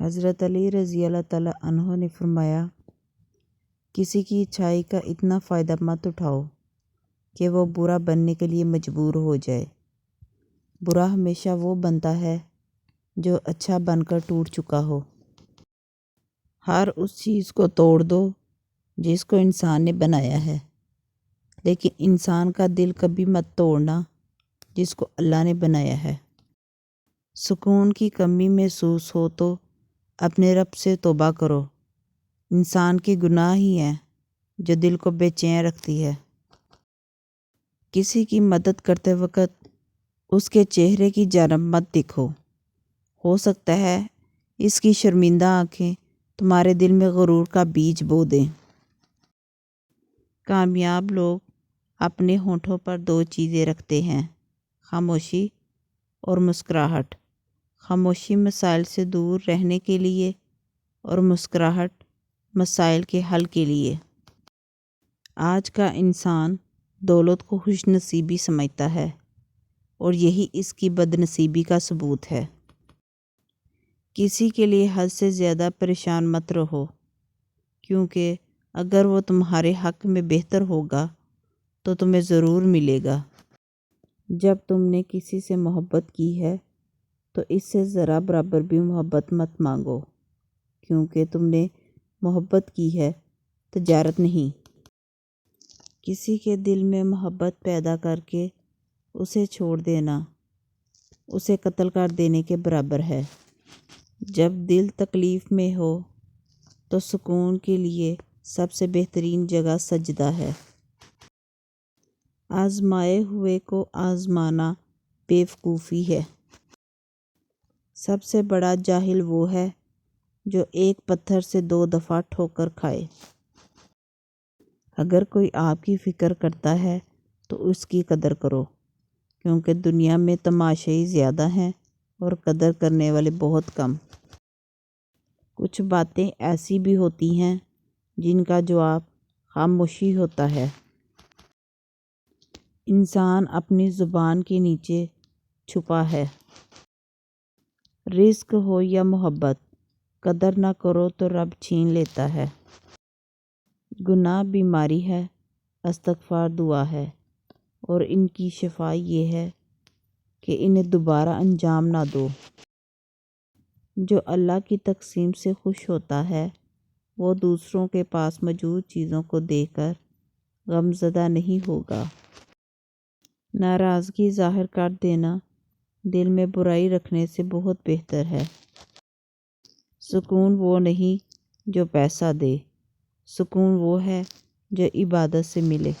حضرت علی رضی اللہ تعالیٰ عنہ نے فرمایا، کسی کی اچھائی کا اتنا فائدہ مت اٹھاؤ کہ وہ برا بننے کے لیے مجبور ہو جائے۔ برا ہمیشہ وہ بنتا ہے جو اچھا بن کر ٹوٹ چکا ہو۔ ہر اس چیز کو توڑ دو جس کو انسان نے بنایا ہے، لیکن انسان کا دل کبھی مت توڑنا جس کو اللہ نے بنایا ہے۔ سکون کی کمی محسوس ہو تو اپنے رب سے توبہ کرو۔ انسان کے گناہ ہی ہیں جو دل کو بے چین رکھتی ہے۔ کسی کی مدد کرتے وقت اس کے چہرے کی جانب مت دیکھو، ہو سکتا ہے اس کی شرمندہ آنکھیں تمہارے دل میں غرور کا بیج بو دیں۔ کامیاب لوگ اپنے ہونٹوں پر دو چیزیں رکھتے ہیں، خاموشی اور مسکراہٹ۔ خاموشی مسائل سے دور رہنے کے لیے اور مسکراہٹ مسائل کے حل کے لیے۔ آج کا انسان دولت کو خوش نصیبی سمجھتا ہے اور یہی اس کی بد نصیبی کا ثبوت ہے۔ کسی کے لیے حد سے زیادہ پریشان مت رہو، کیونکہ اگر وہ تمہارے حق میں بہتر ہوگا تو تمہیں ضرور ملے گا۔ جب تم نے کسی سے محبت کی ہے تو اس سے ذرا برابر بھی محبت مت مانگو، کیونکہ تم نے محبت کی ہے، تجارت نہیں۔ کسی کے دل میں محبت پیدا کر کے اسے چھوڑ دینا اسے قتل کر دینے کے برابر ہے۔ جب دل تکلیف میں ہو تو سکون کے لیے سب سے بہترین جگہ سجدہ ہے۔ آزمائے ہوئے کو آزمانا بیوقوفی ہے۔ سب سے بڑا جاہل وہ ہے جو ایک پتھر سے 2 دفعہ ٹھوکر کھائے۔ اگر کوئی آپ کی فکر کرتا ہے تو اس کی قدر کرو، کیونکہ دنیا میں تماشائی زیادہ ہیں اور قدر کرنے والے بہت کم۔ کچھ باتیں ایسی بھی ہوتی ہیں جن کا جواب خاموشی ہوتا ہے۔ انسان اپنی زبان کے نیچے چھپا ہے۔ رزق ہو یا محبت، قدر نہ کرو تو رب چھین لیتا ہے۔ گناہ بیماری ہے، استغفار دعا ہے، اور ان کی شفا یہ ہے کہ انہیں دوبارہ انجام نہ دو۔ جو اللہ کی تقسیم سے خوش ہوتا ہے وہ دوسروں کے پاس موجود چیزوں کو دیکھ کر غمزدہ نہیں ہوگا۔ ناراضگی ظاہر کر دینا دل میں برائی رکھنے سے بہت بہتر ہے۔ سکون وہ نہیں جو پیسہ دے، سکون وہ ہے جو عبادت سے ملے۔